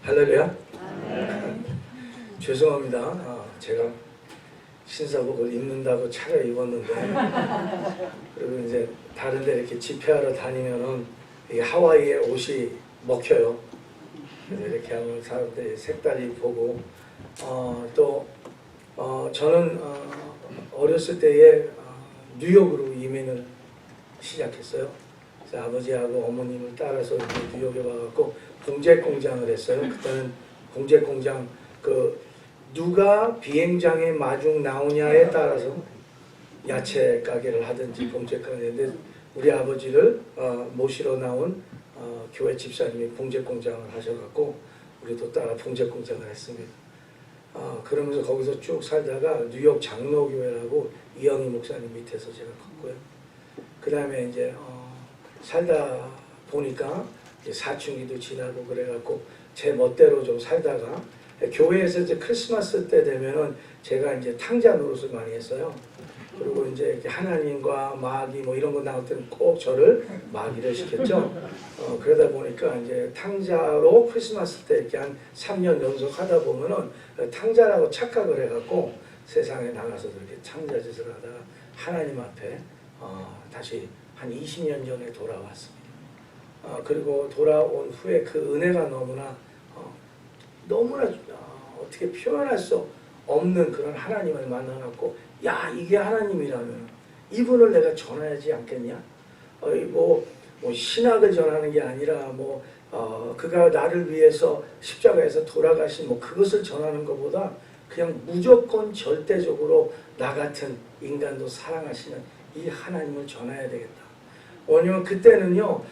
할렐루야. 죄송합니다. 제가 신사복을 입는다고 차려입었는데 그리고 이제 다른 데 이렇게 집회하러 다니면은 이 하와이의 옷이 먹혀요. 그래서 이렇게 하면 사람들이 색깔이 보고 저는 어렸을 때에 뉴욕으로 이민을 시작했어요. 그래서 아버지하고 어머님을 따라서 뉴욕에 와갖고 공제 공장을 했어요. 그때는 공제 공장 누가 비행장에 마중 나오냐에 따라서 야채 가게를 하든지 공제 가게인데 우리 아버지를 모시러 나온 교회 집사님이 봉제 공장을 하셔갖고 우리도 따라 봉제 공장을 했습니다. 그러면서 거기서 쭉 살다가 뉴욕 장로교회라고 이영희 목사님 밑에서 제가 컸고요. 그 다음에 이제 살다 보니까 이제 사춘기도 지나고 그래갖고 제 멋대로 좀 살다가 교회에서 이제 크리스마스 때 되면은 제가 이제 탕자 노릇을 많이 했어요. 그리고 이제 이렇게 하나님과 마귀 뭐 이런 거 나올 때는 꼭 저를 마귀를 시켰죠. 그러다 보니까 이제 탕자로 크리스마스 때 이렇게 한 3년 연속 하다 보면은 탕자라고 착각을 해갖고 세상에 나가서 그렇게 탕자 짓을 하다가 하나님 앞에 다시 한 20년 전에 돌아왔습니다. 그리고 돌아온 후에 그 은혜가 너무나 어떻게 표현할 수 없는 그런 하나님을 만나갖고 야 이게 하나님이라면 이분을 내가 전해야지 않겠냐? 뭐 신학을 전하는 게 아니라 그가 나를 위해서 십자가에서 돌아가신 그것을 전하는 것보다 그냥 무조건 절대적으로 나 같은 인간도 사랑하시는 이 하나님을 전해야 되겠다. 왜냐면 그때는요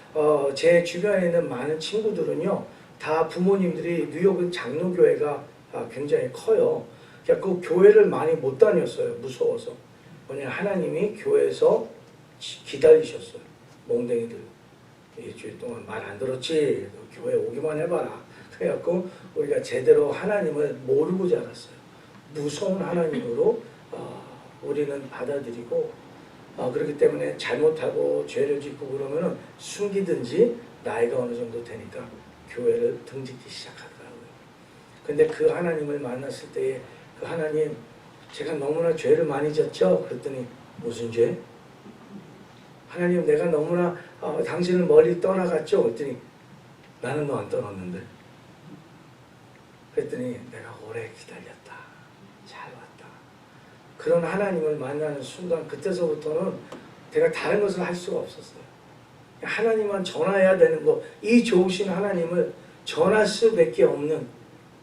제 주변에 있는 많은 친구들은요 다 부모님들이 뉴욕은 장로교회가 굉장히 커요. 그 교회를 많이 못 다녔어요. 무서워서. 왜냐면 하나님이 교회에서 기다리셨어요. 몽댕이들. 일주일 동안 말 안 들었지? 교회 오기만 해봐라. 그래갖고 우리가 제대로 하나님을 모르고 자랐어요. 무서운 하나님으로 우리는 받아들이고 그렇기 때문에 잘못하고 죄를 짓고 그러면은 숨기든지 나이가 어느 정도 되니까 교회를 등지기 시작하더라고요. 근데 그 하나님을 만났을 때에 그 하나님 제가 너무나 죄를 많이 졌죠? 그랬더니 무슨 죄? 하나님 내가 너무나 당신을 멀리 떠나갔죠? 그랬더니 나는 너 안 떠났는데. 그랬더니 내가 오래 기다렸다. 잘 왔다. 그런 하나님을 만나는 순간 그때서부터는 제가 다른 것을 할 수가 없었어요. 하나님만 전해야 되는 거, 이 좋으신 하나님을 전할 수밖에 없는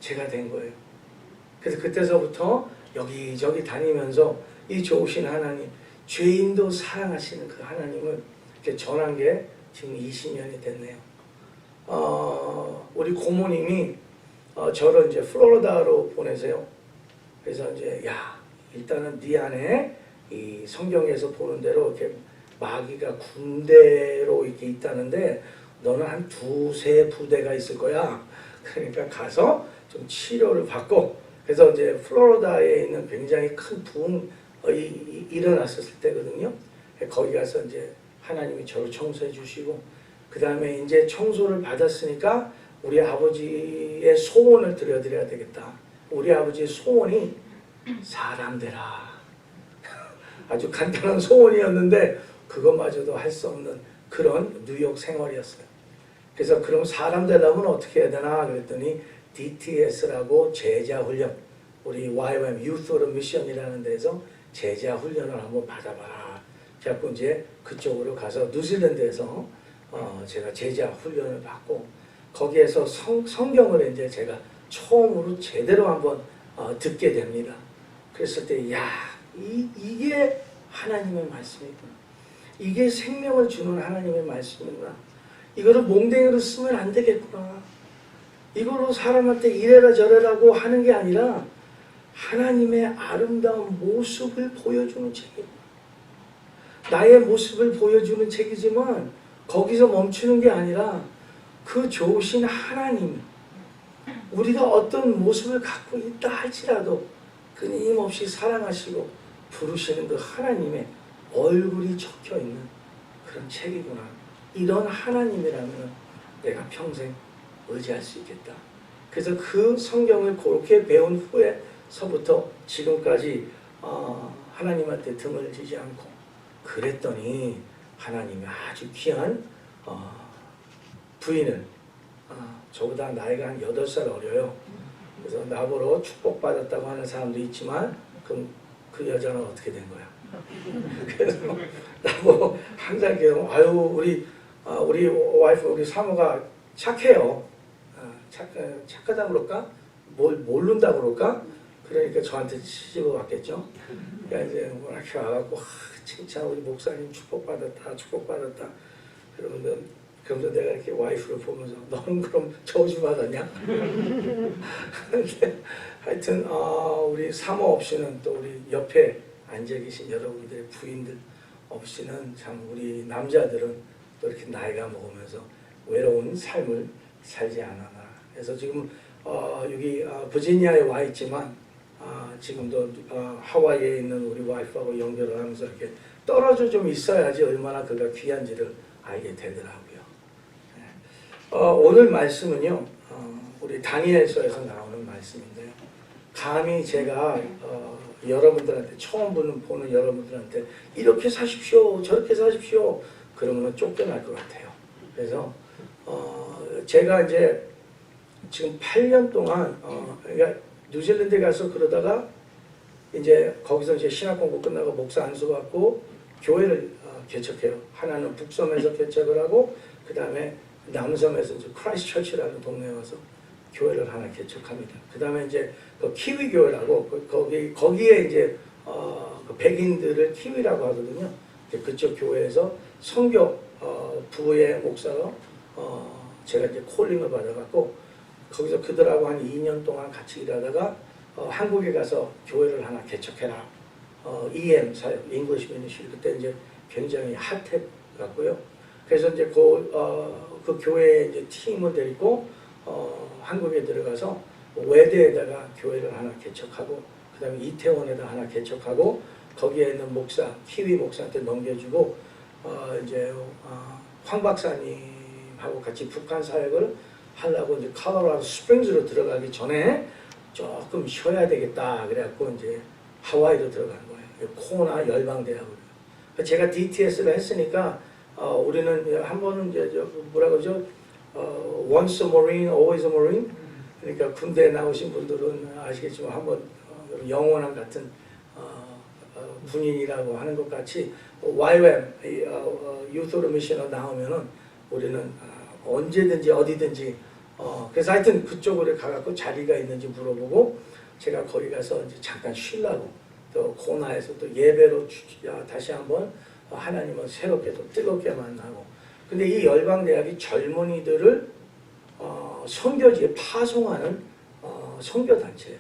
제가 된 거예요. 그래서 그때서부터 여기저기 다니면서 이 좋으신 하나님, 죄인도 사랑하시는 그 하나님을 이렇게 전한 게 지금 20년이 됐네요. 우리 고모님이 저를 이제 플로리다로 보내세요. 그래서 이제 일단은 네 안에 이 성경에서 보는 대로 이렇게 마귀가 군대로 이렇게 있다는데 너는 한 2-3 부대가 있을 거야. 그러니까 가서 좀 치료를 받고 그래서 이제 플로리다에 있는 굉장히 큰 붐이 일어났었을 때거든요. 거기 가서 이제 하나님이 저를 청소해 주시고 그 다음에 이제 청소를 받았으니까 우리 아버지의 소원을 들려드려야 되겠다. 우리 아버지의 소원이 사람 되라. 아주 간단한 소원이었는데 그것마저도 할 수 없는 그런 뉴욕 생활이었어요. 그래서 그럼 사람 되려면 어떻게 해야 되나 그랬더니 DTS라고 제자 훈련, 우리 YWAM Youth on Mission이라는 데서 제자 훈련을 한번 받아봐라. 그래서 이제 그쪽으로 가서 뉴질랜드에서 제가 제자 훈련을 받고 거기에서 성경을 이제 제가 처음으로 제대로 한번 듣게 됩니다. 그랬을 때 이게 하나님의 말씀이구나. 이게 생명을 주는 하나님의 말씀이구나. 이거를 몽댕이로 쓰면 안 되겠구나. 이걸로 사람한테 이래라 저래라고 하는 게 아니라 하나님의 아름다운 모습을 보여주는 책이구나. 나의 모습을 보여주는 책이지만 거기서 멈추는 게 아니라 그 좋으신 하나님, 우리가 어떤 모습을 갖고 있다 할지라도 끊임없이 사랑하시고 부르시는 그 하나님의 얼굴이 적혀있는 그런 책이구나. 이런 하나님이라면 내가 평생 의지할 수 있겠다. 그래서 그 성경을 그렇게 배운 후에서부터 지금까지 하나님한테 등을 지지 않고 그랬더니 하나님이 아주 귀한 부인을 저보다 나이가 한 8살 어려요. 그래서 나보러 축복받았다고 하는 사람도 있지만 그럼 그 여자는 어떻게 된 거야? 그래서 나보고 항상 아유 우리 와이프 우리 사모가 착해요. 착하다 그럴까? 모른다 그럴까? 그러니까 저한테 시집을 왔겠죠. 그러니까 이제 이렇게 와갖고 칭찬 우리 목사님 축복받았다. 그러면서 내가 이렇게 와이프를 보면서 너는 그럼 저주 받았냐? 근데 하여튼 우리 사모 없이는 또 우리 옆에 앉아 계신 여러분들의 부인들 없이는 참 우리 남자들은 또 이렇게 나이가 먹으면서 외로운 삶을 살지 않았나. 그래서 지금 여기 버지니아에 와 있지만 지금도 하와이에 있는 우리 와이프하고 연결을 하면서 이렇게 떨어져 좀 있어야지 얼마나 그가 귀한지를 알게 되더라고요. 오늘 말씀은요, 우리 다니엘서에서 나오는 말씀인데요. 감히 제가 여러분들한테 처음 보는 여러분들한테 이렇게 사십시오, 저렇게 사십시오, 그러면 쫓겨날 것 같아요. 그래서 제가 이제 지금 8년 동안 그러니까 뉴질랜드에 가서 그러다가 이제 거기서 이제 신학 공부 끝나고 목사 안수 받고 교회를 개척해요. 하나는 북섬에서 개척을 하고 그 다음에 남섬에서 이제 크라이스트 처치라는 동네에 와서 교회를 하나 개척합니다. 그 다음에 이제 그 키위 교회라고 거기에 이제 그 백인들을 키위라고 하거든요. 그쪽 교회에서 선교 부의 목사로 제가 이제 콜링을 받아갖고 거기서 그들하고 한 2년 동안 같이 일하다가 한국에 가서 교회를 하나 개척해라. EM 사역, English Ministry 그때 이제 굉장히 핫했고요. 그래서 이제 그 교회에 이제 팀을 데리고 한국에 들어가서 외대에다가 교회를 하나 개척하고 그다음에 이태원에다 하나 개척하고 거기에 있는 목사 키위 목사한테 넘겨주고 이제 황 박사님하고 같이 북한 사역을 하려고 이제 컬러라도 스프링스로 들어가기 전에 조금 쉬어야 되겠다 그래갖고 이제 하와이로 들어간 거예요. 코나 열방대학으로. 제가 DTS를 했으니까 우리는 한 번은 이제 뭐라 그러죠? Once a Marine, always a Marine. 그러니까 군대에 나오신 분들은 아시겠지만 한번 영원한 같은 군인이라고 하는 것 같이 YWAM, Youth on a Mission으로 나오면은 우리는 언제든지 어디든지 그래서 하여튼 그쪽으로 가갖고 자리가 있는지 물어보고 제가 거기 가서 이제 잠깐 쉬려고 또 코나에서 또 예배로 다시 한번 하나님을 새롭게 또 뜨겁게 만나고 근데 이 열방대학이 젊은이들을 선교지에 파송하는 선교단체예요.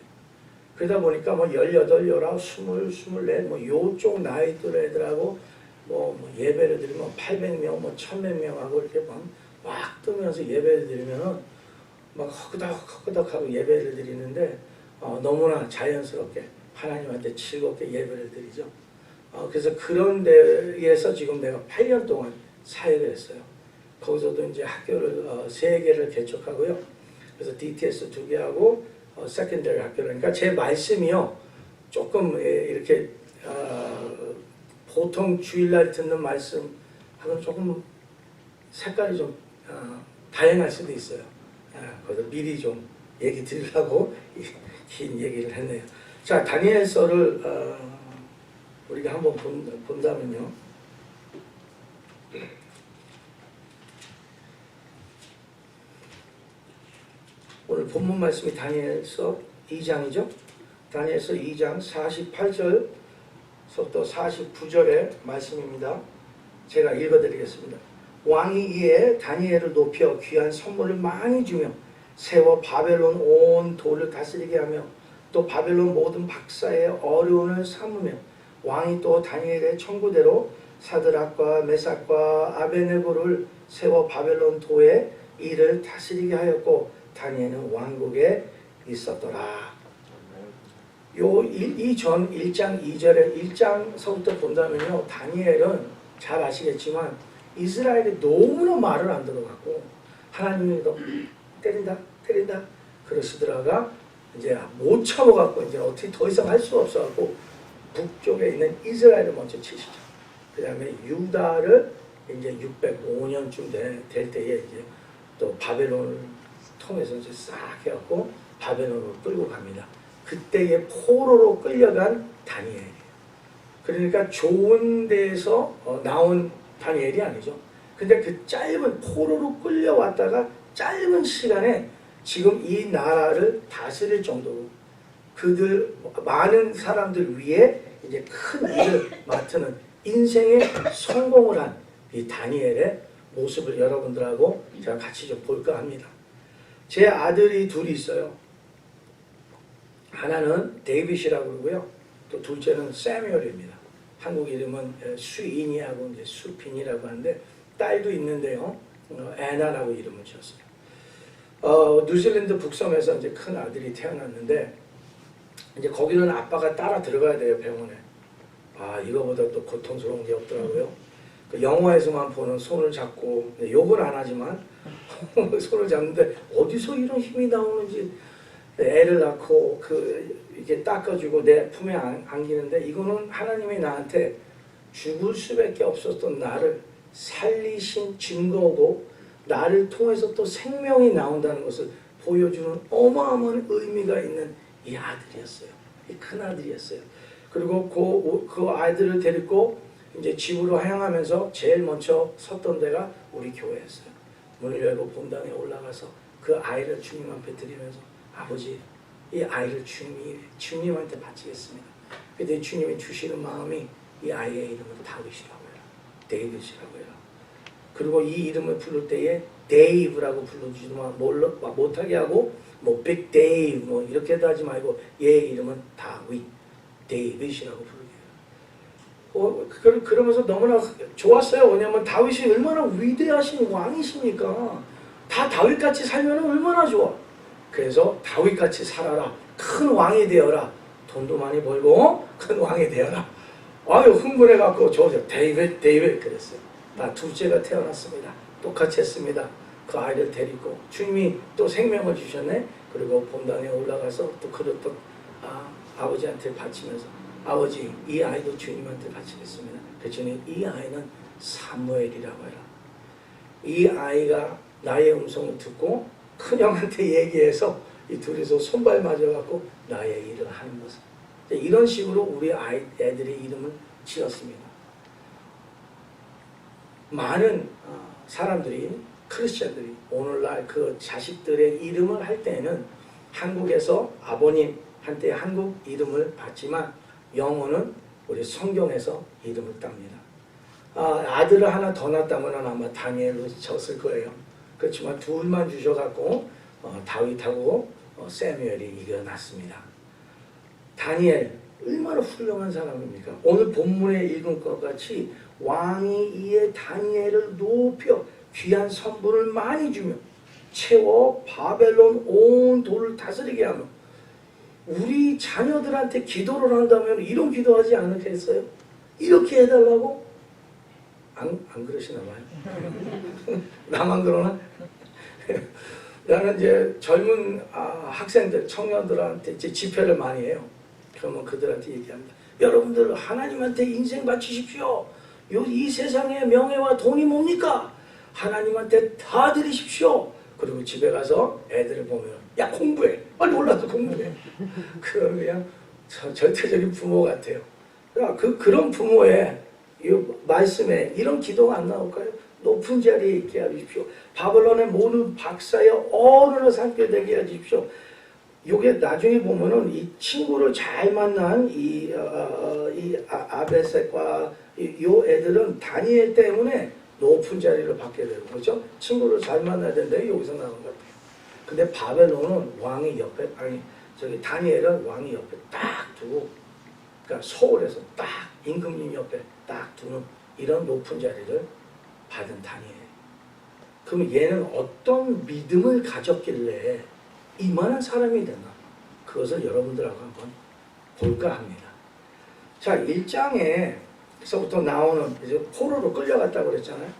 그러다 보니까 뭐 18, 19, 20, 24 뭐 요쪽 나이 또래 애들하고 뭐 예배를 드리면 800명 뭐 1000명 이렇게 막 뜨면서 예배를 드리면은 막 허끄덕허끄덕하고 예배를 드리는데 너무나 자연스럽게 하나님한테 즐겁게 예배를 드리죠. 그래서 그런 데에서 지금 내가 8년 동안 사역을 했어요. 거기서도 이제 학교를 3개를 개척하고요. 그래서 DTS 2개 하고 세컨더리 학교를 그러니까 제 말씀이요. 조금 이렇게 보통 주일날 듣는 말씀하고는 조금 색깔이 좀 다양할 수도 있어요. 그래서 미리 좀 얘기 드리려고 긴 얘기를 했네요. 자, 다니엘서를 우리가 한번 본다면요. 오늘 본문 말씀이 다니엘서 2장이죠. 다니엘서 2장 48절부터 49절의 말씀입니다. 제가 읽어드리겠습니다. 왕이 이에 다니엘을 높여 귀한 선물을 많이 주며 세워 바벨론 온 도를 다스리게 하며 또 바벨론 모든 박사의 어려움을 삼으며 왕이 또 다니엘의 청구대로 사드락과 메삭과 아베네고를 세워 바벨론 도의 일을 다스리게 하였고 다니엘은 왕국에 있었더라. 이 전 1장 2절에 1장서부터 본다면요. 다니엘은 잘 아시겠지만 이스라엘이 너무나 말을 안 들어갖고 하나님이 너 때린다 그러시더라가 이제 못 참아갖고 이제 어떻게 더 이상 할 수가 없어갖고 북쪽에 있는 이스라엘을 먼저 치시죠. 그 다음에 유다를 이제 605년쯤 될 때에 이제 또 바벨론을 통해서 이제 싹 해갖고 바벨론으로 끌고 갑니다. 그때에 포로로 끌려간 다니엘이에요. 그러니까 좋은 데에서 나온 다니엘이 아니죠. 근데 그 짧은 포로로 끌려왔다가 짧은 시간에 지금 이 나라를 다스릴 정도로 그들 많은 사람들 위해 이제 큰 일을 맡는 인생의 성공을 한 이 다니엘의 모습을 여러분들하고 제가 같이 좀 볼까 합니다. 제 아들이 둘이 있어요. 하나는 데이빗이라고 그러고요. 또 둘째는 세뮤얼입니다. 한국 이름은 수인이하고 이제 수핀이라고 하는데 딸도 있는데요. 애나라고 이름을 지었어요. 뉴질랜드 북섬에서 이제 큰 아들이 태어났는데 이제 거기는 아빠가 따라 들어가야 돼요, 병원에. 아, 이거보다 또 고통스러운 게 없더라고요. 그 영화에서만 보는 손을 잡고 욕은 안 하지만 손을 잡는데 어디서 이런 힘이 나오는지 애를 낳고 이렇게 닦아주고 내 품에 안기는데 이거는 하나님이 나한테 죽을 수밖에 없었던 나를 살리신 증거고 나를 통해서 또 생명이 나온다는 것을 보여주는 어마어마한 의미가 있는 이 아들이었어요. 이 큰 아들이었어요. 그리고 그 아이들을 데리고 이제 집으로 향하면서 제일 먼저 섰던 데가 우리 교회였어요. 문을 열고 본당에 올라가서 그 아이를 주님 앞에 드리면서 아버지, 이 아이를 주님한테 바치겠습니다. 그때 주님이 주시는 마음이 이 아이의 이름을 다윗이라고 해라. 데이빗이라고 해라. 그리고 이 이름을 부를 때에 데이브라고 불러주지도 못하게 하고 뭐 빅 데이브 뭐 이렇게도 하지 말고 얘의 이름은 다윗, 데이빗이라고 부르게 해요. 그러면서 너무나 좋았어요. 왜냐하면 다윗이 얼마나 위대하신 왕이시니까 다 다윗같이 살면 얼마나 좋아. 그래서 다윗같이 살아라. 큰 왕이 되어라. 돈도 많이 벌고 큰 왕이 되어라. 아유 흥분해갖고 저 데이빗 그랬어요. 나 둘째가 태어났습니다. 똑같이 했습니다. 그 아이를 데리고 주님이 또 생명을 주셨네. 그리고 본당에 올라가서 또 그릇도 아버지한테 바치면서 아버지 이 아이도 주님한테 바치겠습니다. 그랬더니 이 아이는 사무엘이라고 해라. 이 아이가 나의 음성을 듣고 큰형한테 얘기해서 이 둘이서 손발 맞아갖고 나의 일을 하는 것을 이런 식으로 우리 애들의 이름을 지었습니다. 많은 사람들이 크리스천들이 오늘날 그 자식들의 이름을 할 때는 한국에서 아버님한테 한국 이름을 받지만 영어는 우리 성경에서 이름을 땁니다. 아들을 하나 더 낳았다면 아마 다니엘로 졌을 거예요. 그렇지만 둘만 주셔갖고 다윗하고 세뮤엘이 이겨났습니다. 다니엘 얼마나 훌륭한 사람입니까? 오늘 본문에 읽은 것 같이 왕이 이에 다니엘을 높여 귀한 선물을 많이 주며 채워 바벨론 온 도를 다스리게 하며 우리 자녀들한테 기도를 한다면 이런 기도하지 않겠어요? 이렇게 해달라고? 안 그러시나 봐요. 나만 그러나? 나는 이제 젊은 학생들, 청년들한테 이제 집회를 많이 해요. 그러면 그들한테 얘기합니다. 여러분들 하나님한테 인생 바치십시오. 이 세상의 명예와 돈이 뭡니까? 하나님한테 다 드리십시오. 그리고 집에 가서 애들을 보면 야 공부해. 빨리 올라서 공부해. 그럼 그냥 절대적인 부모 같아요. 그런 부모의 이 말씀에 이런 기도가 안 나올까요? 높은 자리에 있게 하십시오. 바벨론의 모든 박사의 어른을 삼게 되게 하십시오. 요게 나중에 보면은 이 친구를 잘 만난 이 아벨셋과 요 애들은 다니엘 때문에 높은 자리를 받게 되고 그렇죠? 친구를 잘 만나야 되는데 여기서 나온 것 같아요. 근데 바벨론은 왕이 옆에 다니엘은 왕이 옆에 딱 두고 그러니까 서울에서 딱 임금님 옆에 딱 두는 이런 높은 자리를 받은 다니엘. 그럼 얘는 어떤 믿음을 가졌길래 이만한 사람이 됐나? 그것을 여러분들하고 한번 볼까 합니다. 자, 1장에서부터 나오는 이제 포로로 끌려갔다고 그랬잖아요.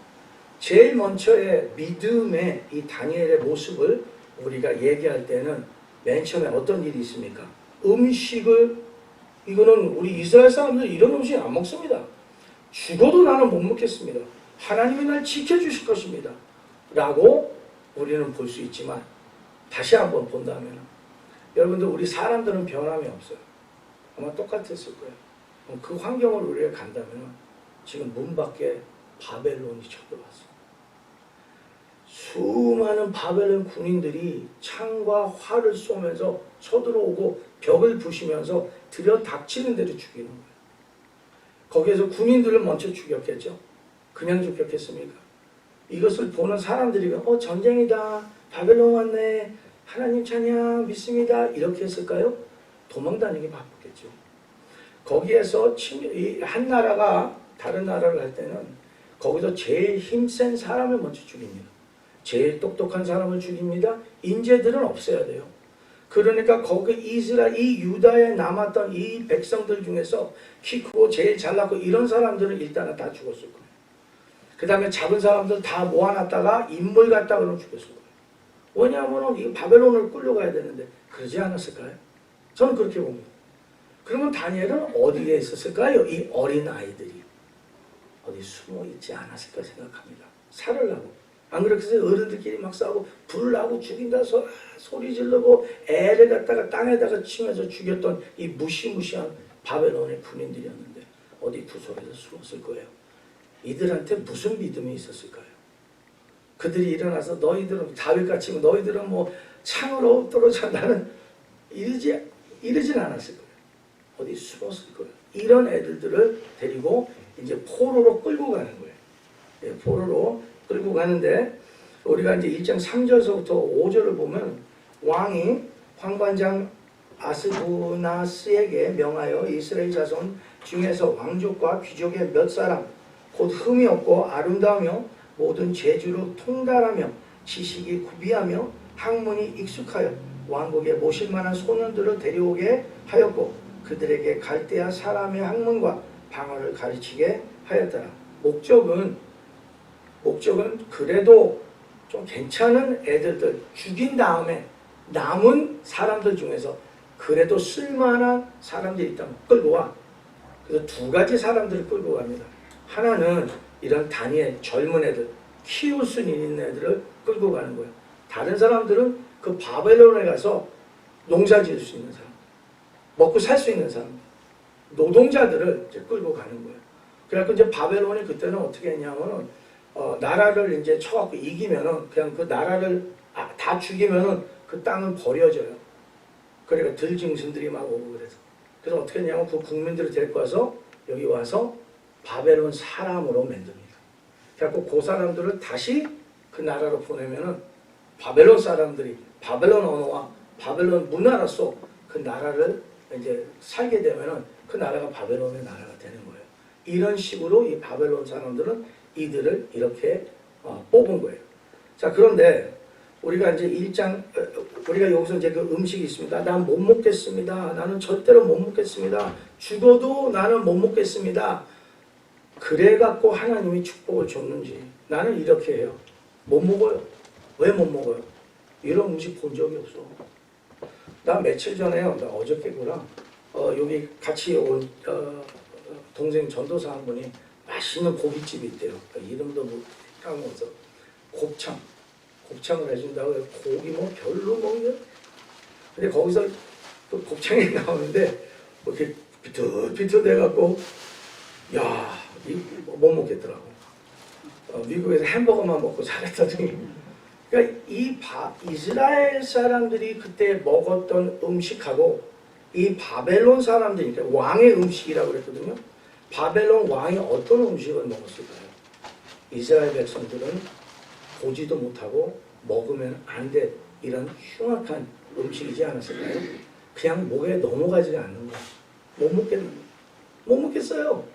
제일 먼저의 믿음의 이 다니엘의 모습을 우리가 얘기할 때는 맨 처음에 어떤 일이 있습니까? 음식을, 이거는 우리 이스라엘 사람들이 이런 음식 안 먹습니다. 죽어도 나는 못 먹겠습니다. 하나님이 날 지켜주실 것입니다. 라고 우리는 볼 수 있지만, 다시 한번 본다면 여러분들, 우리 사람들은 변함이 없어요. 아마 똑같았을 거예요. 그 환경을 우리가 간다면 지금 문 밖에 바벨론이 쳐들어왔어요. 수많은 바벨론 군인들이 창과 활을 쏘면서 쳐들어오고 벽을 부시면서 들여닥치는 대로 죽이는 거예요. 거기에서 군인들을 먼저 죽였겠죠. 그냥 죽였겠습니까? 이것을 보는 사람들이 전쟁이다, 바벨론 왔네, 하나님 찬양 믿습니다, 이렇게 했을까요? 도망다니기 바쁘겠죠. 거기에서 한 나라가 다른 나라를 할 때는 거기서 제일 힘센 사람을 먼저 죽입니다. 제일 똑똑한 사람을 죽입니다. 인재들은 없애야 돼요. 그러니까 거기 이스라엘, 이 유다에 남았던 이 백성들 중에서 키 크고 제일 잘났고 이런 사람들은 일단은 다 죽었을 거예요. 그 다음에 잡은 사람들 다 모아놨다가 인물 갖다 그러면 죽였을 거예요. 왜냐하면 이 바벨론을 끌려가야 되는데 그러지 않았을까요? 저는 그렇게 봅니다. 그러면 다니엘은 어디에 있었을까요? 이 어린 아이들이 어디 숨어 있지 않았을까 생각합니다. 살으려고. 안 그렇겠어요? 어른들끼리 막 싸우고 불을 나고 죽인다 소리 지르고 애를 갖다가 땅에다가 치면서 죽였던 이 무시무시한 바벨론의 군인들이었는데 어디 구석에서 숨었을 거예요. 이들한테 무슨 믿음이 있었을까요? 그들이 일어나서 너희들은 다윗같이 너희들은 뭐 창으로 떨어져 나는 이러진 않았을 거예요. 어디 숨었을 거예요. 이런 애들을 데리고 이제 포로로 끌고 가는 거예요. 예, 포로로 끌고 가는데 우리가 이제 1장 3절서부터 5절을 보면 왕이 황관장 아스부나스에게 명하여 이스라엘 자손 중에서 왕족과 귀족의 몇 사람 곧 흠이 없고 아름다우며 모든 재주로 통달하며 지식이 구비하며 학문이 익숙하여 왕국에 모실 만한 소년들을 데려오게 하였고 그들에게 갈대아 사람의 학문과 방언을 가르치게 하였더라. 목적은 그래도 좀 괜찮은 애들들 죽인 다음에 남은 사람들 중에서 그래도 쓸만한 사람들이 있다면 끌고 와. 그래서 두 가지 사람들을 끌고 갑니다. 하나는 이런 다니엘 젊은 애들, 키울 수 있는 애들을 끌고 가는 거예요. 다른 사람들은 그 바벨론에 가서 농사 지을 수 있는 사람, 먹고 살 수 있는 사람, 노동자들을 이제 끌고 가는 거예요. 그래서 이제 바벨론이 그때는 어떻게 했냐면은 나라를 이제 쳐갖고 이기면은 그냥 그 나라를 다 죽이면은 그 땅은 버려져요. 그러니까 들짐승들이 막 오고 그래서 어떻게 했냐면 그 국민들을 데리고 와서 여기 와서 바벨론 사람으로 만듭니다. 그래갖고 그 사람들을 다시 그 나라로 보내면은 바벨론 사람들이 바벨론 언어와 바벨론 문화로서 그 나라를 이제 살게 되면은 그 나라가 바벨론의 나라가 되는 거예요. 이런 식으로 이 바벨론 사람들은 이들을 이렇게 뽑은 거예요. 자, 그런데 우리가 이제 1장, 우리가 여기서 이제 그 음식이 있습니다. 난 못 먹겠습니다. 나는 절대로 못 먹겠습니다. 죽어도 나는 못 먹겠습니다. 그래갖고 하나님이 축복을 줬는지 나는 이렇게 해요. 못 먹어요. 왜 못 먹어요? 이런 음식 본 적이 없어. 나 며칠 전에요. 나 어저께구나. 여기 같이 온 동생 전도사 한 분이 맛있는 고깃집이 있대요. 이름도 뭐 까먹어서 곱창을 해준다고 해서 고기 뭐 별로 먹냐? 근데 거기서 또 곱창이 나오는데 이렇게 비틀비틀대갖고 야 이거 못 먹겠더라고. 미국에서 햄버거만 먹고 살았더니 그러니까 이스라엘 사람들이 그때 먹었던 음식하고 이 바벨론 사람들이 그러니까 왕의 음식이라고 그랬거든요. 바벨론 왕이 어떤 음식을 먹었을까요? 이스라엘 백성들은 보지도 못하고 먹으면 안 돼. 이런 흉악한 음식이지 않았을까요? 그냥 목에 넘어가지가 않는 거야. 못 먹겠어요.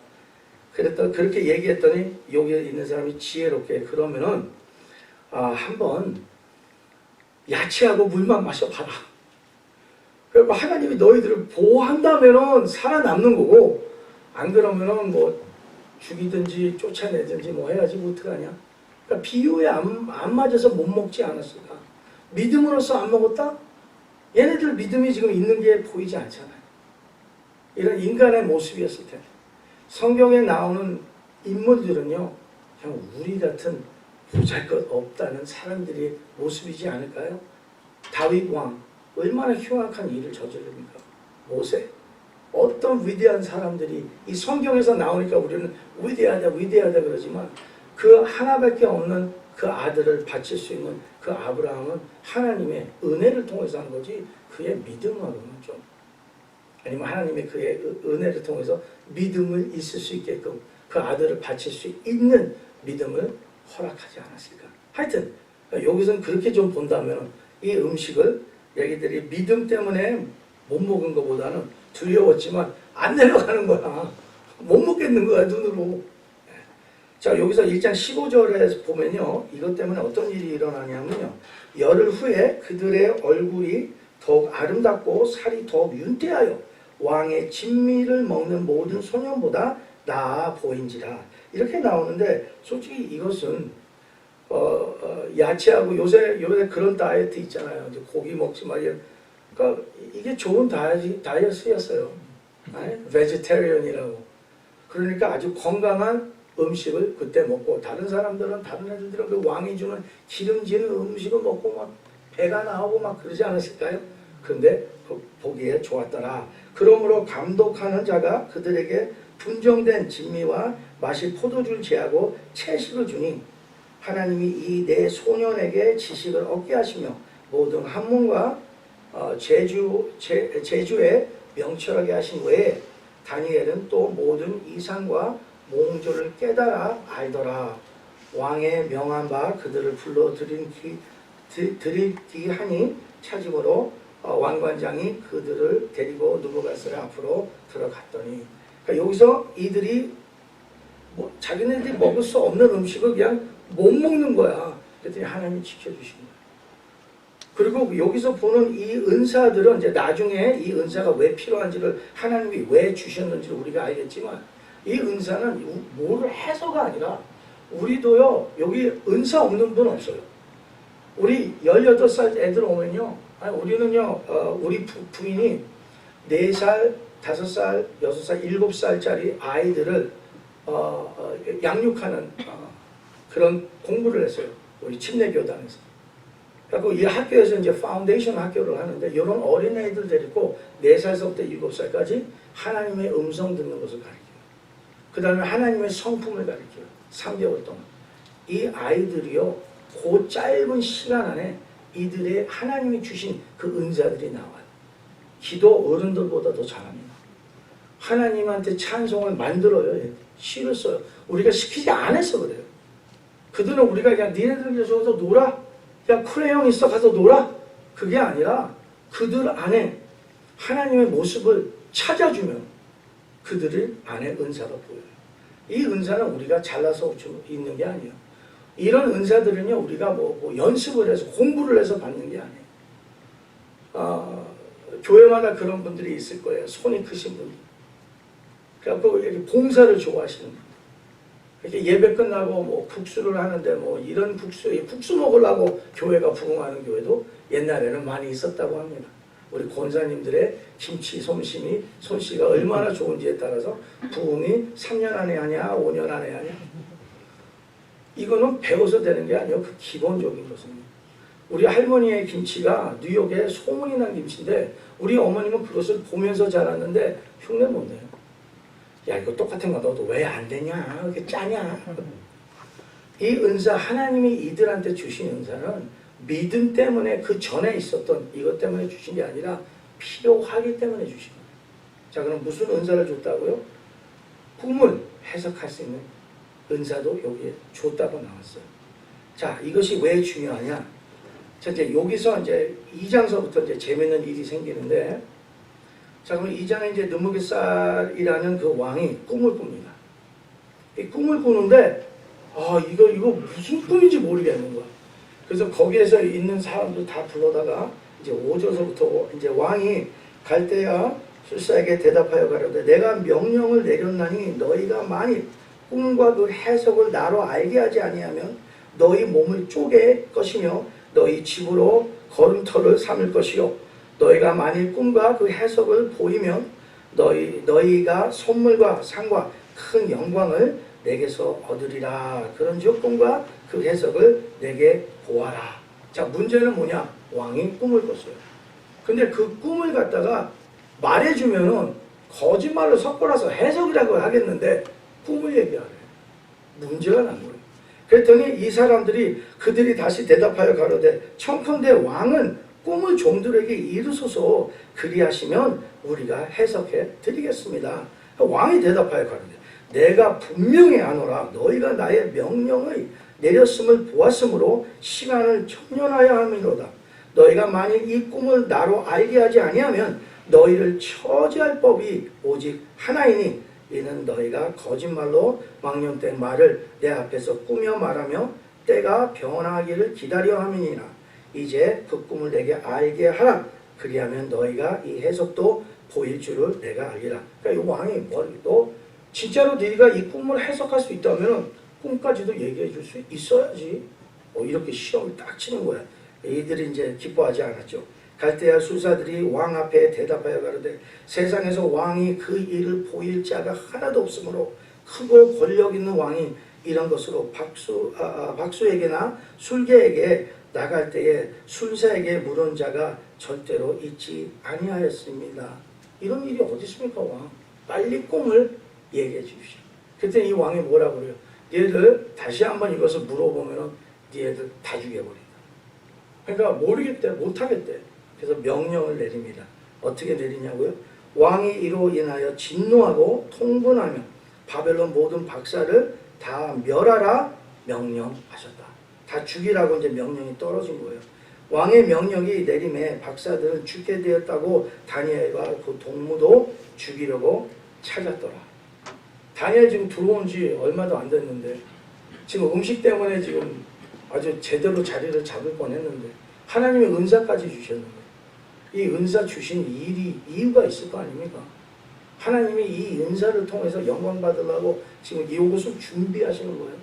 그렇게 얘기했더니 여기에 있는 사람이 지혜롭게 그러면은 한번 야채하고 물만 마셔봐라. 그리고 하나님이 너희들을 보호한다면은 살아남는 거고 안 그러면은 뭐 죽이든지 쫓아내든지 뭐 해야지 뭐 어떡하냐. 그러니까 비유에 안 맞아서 못 먹지 않았을까. 믿음으로써 안 먹었다? 얘네들 믿음이 지금 있는 게 보이지 않잖아요. 이런 인간의 모습이었을 텐데. 성경에 나오는 인물들은요, 그냥 우리 같은 보잘것없다는 사람들의 모습이지 않을까요? 다윗 왕, 얼마나 흉악한 일을 저지릅니까? 모세, 어떤 위대한 사람들이 이 성경에서 나오니까 우리는 위대하다 위대하다 그러지만 그 하나밖에 없는 그 아들을 바칠 수 있는 그 아브라함은 하나님의 은혜를 통해서 한 거지 그의 믿음으로는 좀, 아니면 하나님의 그의 은혜를 통해서 믿음을 있을 수 있게끔 그 아들을 바칠 수 있는 믿음을 허락하지 않았을까. 하여튼 여기서는 그렇게 좀 본다면 이 음식을 얘기들이 믿음 때문에 못 먹은 것보다는 두려웠지만 안 내려가는 거야. 못 먹겠는 거야, 눈으로. 자, 여기서 1장 15절에 보면요, 이것 때문에 어떤 일이 일어나냐면요, 열흘 후에 그들의 얼굴이 더욱 아름답고 살이 더욱 윤대하여 왕의 진미를 먹는 모든 소년보다 나아 보인지라. 이렇게 나오는데 솔직히 이것은 야채하고 요새 그런 다이어트 있잖아요. 이제 고기 먹지 마. 그러니까 이게 좋은 다이어트였어요. 베지테리언이라고. 그러니까 아주 건강한 음식을 그때 먹고, 다른 사람들은, 다른 애들은 그 왕이 주는 기름진 음식을 먹고 막 배가 나오고 막 그러지 않았을까요? 근데 보기에 좋았더라. 그러므로 감독하는 자가 그들에게 분정된 진미와 마실 포도주를 제하고 채식을 주니 하나님이 이 네 소년에게 지식을 얻게 하시며 모든 학문과 제주에 명철하게 하신 외에 다니엘은 또 모든 이상과 몽조를 깨달아 알더라. 왕의 명한 바 그들을 불러 드리기 하니 차짐으로 왕관장이 그들을 데리고 누부갓네살 앞으로 들어갔더니, 그러니까 여기서 이들이 자기네들이 먹을 수 없는 음식을 그냥 못 먹는 거야. 그랬더니 하나님이 지켜주신 거야. 그리고 여기서 보는 이 은사들은 이제 나중에 이 은사가 왜 필요한지를, 하나님이 왜 주셨는지를 우리가 알겠지만, 이 은사는 뭘 해서가 아니라 우리도요, 여기 은사 없는 분 없어요. 우리 18살 애들 오면요, 우리는요, 우리 부인이 4살, 5살, 6살, 7살짜리 아이들을 양육하는 그런 공부를 했어요. 우리 침례교단에서. 그리고 이 학교에서 이제 파운데이션 학교를 하는데, 이런 어린아이들 데리고 4살서부터 7살까지 하나님의 음성 듣는 것을 가르쳐요. 그 다음에 하나님의 성품을 가르쳐요. 3개월 동안. 이 아이들이요, 그 짧은 시간 안에 이들의 하나님이 주신 그 은사들이 나와요. 기도 어른들보다 더 잘합니다. 하나님한테 찬송을 만들어요. 시를 써요. 우리가 시키지 않아서 그래요. 그들은 우리가 그냥 니네들 저기서 놀아? 그냥 크레용 있어 가서 놀아? 그게 아니라 그들 안에 하나님의 모습을 찾아주면 그들 안에 은사가 보여요. 이 은사는 우리가 잘나서 있는 게 아니에요. 이런 은사들은요, 우리가 뭐 연습을 해서 공부를 해서 받는 게 아니에요. 교회마다 그런 분들이 있을 거예요. 손이 크신 분들. 그래갖고 이렇게 봉사를 좋아하시는 분들. 이렇게 예배 끝나고 뭐 국수를 하는데 뭐 이런 국수 먹으려고 교회가 부흥하는 교회도 옛날에는 많이 있었다고 합니다. 우리 권사님들의 김치 솜씨가 얼마나 좋은지에 따라서 부흥이 3년 안에 하냐 5년 안에 하냐, 이거는 배워서 되는 게 아니에요. 그 기본적인 것은. 우리 할머니의 김치가 뉴욕에 소문이 난 김치인데 우리 어머님은 그것을 보면서 자랐는데 흉내 못 내요. 야, 이거 똑같은 거 너도 왜 안 되냐? 왜 이렇게 짜냐? 이 은사, 하나님이 이들한테 주신 은사는 믿음 때문에, 그 전에 있었던 이것 때문에 주신 게 아니라 필요하기 때문에 주신 거예요. 자, 그럼 무슨 은사를 줬다고요? 꿈을 해석할 수 있는 은사도 여기에 줬다고 나왔어요. 자, 이것이 왜 중요하냐? 자, 이제 여기서 이제 2장서부터 이제 재밌는 일이 생기는데, 자, 그럼 2장에 이제 느부갓네살이라는 그 왕이 꿈을 꿉니다. 이 꿈을 꾸는데, 이거 무슨 꿈인지 모르겠는 거야. 그래서 거기에서 있는 사람들 다 불러다가 이제 5절서부터 이제 왕이 갈대아 술사에게 대답하여 가로되 내가 명령을 내렸나니 너희가 만일 꿈과 그 해석을 나로 알게 하지 아니하면 너희 몸을 쪼갤 것이며 너희 집으로 걸음터를 삼을 것이요 너희가 만일 꿈과 그 해석을 보이면 너희가 선물과 상과 큰 영광을 내게서 얻으리라. 그런즉 꿈과 그 해석을 내게 보아라. 자, 문제는 뭐냐? 왕이 꿈을 꿨어요. 근데 그 꿈을 갖다가 말해주면은 거짓말로 섞어놔서 해석이라고 하겠는데 꿈을 얘기하래. 문제가 난 거예요. 그랬더니 이 사람들이 그들이 다시 대답하여 가로되 청컨대 왕은 꿈을 종들에게 이루소서 그리하시면 우리가 해석해 드리겠습니다. 왕이 대답하여 가로되 내가 분명히 아노라 너희가 나의 명령을 내렸음을 보았으므로 시간을 청년하여 함이로다. 너희가 만일 이 꿈을 나로 알게 하지 아니하면 너희를 처지할 법이 오직 하나이니 이는 너희가 거짓말로 망령된 말을 내 앞에서 꾸며 말하며 때가 변하기를 기다려 함이니라. 이제 그 꿈을 내게 알게 하라. 그리하면 너희가 이 해석도 보일 줄을 내가 알리라. 그러니까 이 왕이 너 진짜로 네가 이 꿈을 해석할 수 있다면 꿈까지도 얘기해 줄 수 있어야지. 이렇게 시험을 딱 치는 거야. 이들이 이제 기뻐하지 않았죠. 갈대아 술사들이 왕 앞에 대답하여 가로되 세상에서 왕이 그 일을 보일 자가 하나도 없으므로 크고 권력 있는 왕이 이런 것으로 박수에게나 술개에게 나갈 때에 술사에게 물은 자가 절대로 있지 아니하였습니다. 이런 일이 어디 있습니까, 왕? 빨리 꿈을 얘기해 주십시오. 그때 이 왕이 뭐라고 그래요? 얘들 다시 한번 이것을 물어보면은 얘들 다 죽여버린다. 그러니까 모르겠대, 못하겠대. 그래서 명령을 내립니다. 어떻게 내리냐고요? 왕이 이로 인하여 진노하고 통분하며 바벨론 모든 박사를 다 멸하라 명령하셨다. 다 죽이라고 이제 명령이 떨어진 거예요. 왕의 명령이 내림에 박사들은 죽게 되었다고 다니엘과 그 동무도 죽이려고 찾았더라. 다니엘 지금 들어온 지 얼마도 안 됐는데 지금 음식 때문에 지금 아주 제대로 자리를 잡을 뻔했는데 하나님의 은사까지 주셨는데 이 은사 주신 이유가 있을 거 아닙니까? 하나님이 이 은사를 통해서 영광 받으려고 지금 이것을 준비하시는 거예요.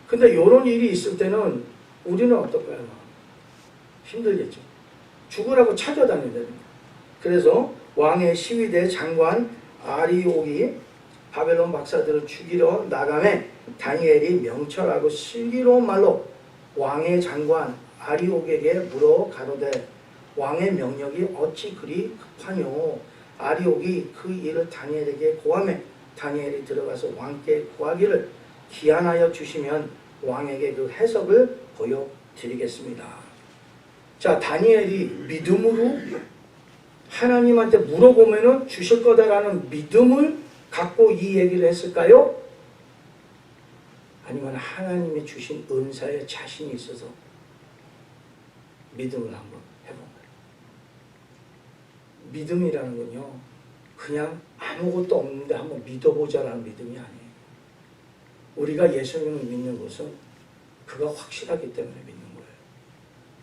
근데 이런 일이 있을 때는 우리는 어떨까요? 힘들겠죠. 죽으라고 찾아다닌답니다. 그래서 왕의 시위대 장관 아리옥이 바벨론 박사들을 죽이러 나가매 다니엘이 명철하고 슬기로운 말로 왕의 장관 아리옥에게 물어 가로되 왕의 명령이 어찌 그리 급하뇨. 아리옥이 그 일을 다니엘에게 고하매 다니엘이 들어가서 왕께 구하기를 기한하여 주시면 왕에게 그 해석을 보여드리겠습니다. 자, 다니엘이 믿음으로 하나님한테 물어보면은 주실 거다라는 믿음을 갖고 이 얘기를 했을까요? 아니면 하나님이 주신 은사에 자신이 있어서 믿음을 한번 해본 거예요. 믿음이라는 건요, 그냥 아무것도 없는데 한번 믿어보자라는 믿음이 아니에요. 우리가 예수님을 믿는 것은 그가 확실하기 때문에 믿는 거예요.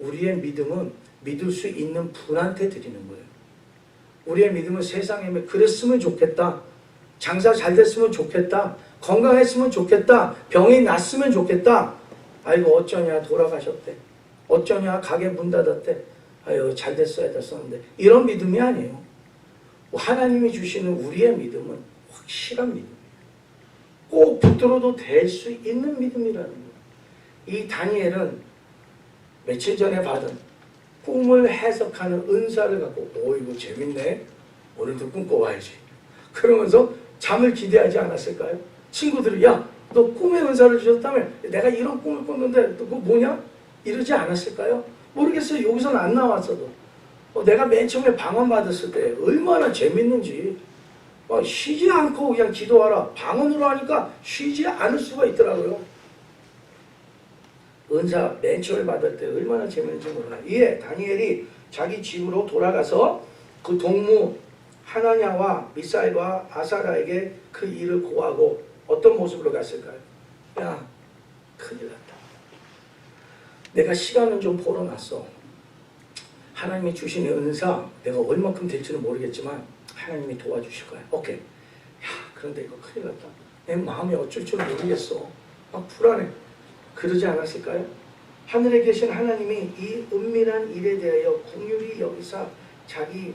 우리의 믿음은 믿을 수 있는 분한테 드리는 거예요. 우리의 믿음은 세상에 그랬으면 좋겠다, 장사 잘 됐으면 좋겠다, 건강했으면 좋겠다, 병이 났으면 좋겠다, 아이고 어쩌냐 돌아가셨대, 어쩌냐 가게 문 닫았대, 아유 잘 됐어야 됐었는데, 이런 믿음이 아니에요. 하나님이 주시는 우리의 믿음은 확실한 믿음이에요. 꼭 붙들어도 될 수 있는 믿음이라는 거예요. 이 다니엘은 며칠 전에 받은 꿈을 해석하는 은사를 갖고 이거 재밌네, 오늘도 꿈꿔봐야지 그러면서 잠을 기대하지 않았을까요? 친구들이 야 너 꿈의 은사를 주셨다며, 내가 이런 꿈을 꿨는데 너 그거 뭐냐? 이러지 않았을까요? 모르겠어요. 여기서는 안 나왔어도 내가 맨 처음에 방언 받았을 때 얼마나 재밌는지, 쉬지 않고 그냥 기도하라, 방언으로 하니까 쉬지 않을 수가 있더라고요. 은사 맨 처음에 받을 때 얼마나 재밌는지 몰라. 이에 다니엘이 자기 집으로 돌아가서 그 동무 하나냐와 미사일과 아사라에게 그 일을 고하고 어떤 모습으로 갔을까요? 야, 큰일 났다. 내가 시간은 좀 벌어놨어. 하나님이 주시는 은사 내가 얼마큼 될지는 모르겠지만 하나님이 도와주실 거야. 오케이. 야, 그런데 이거 큰일 났다. 내 마음이 어쩔 줄 모르겠어. 불안해. 그러지 않았을까요? 하늘에 계신 하나님이 이 은밀한 일에 대하여 긍휼히 여기사 자기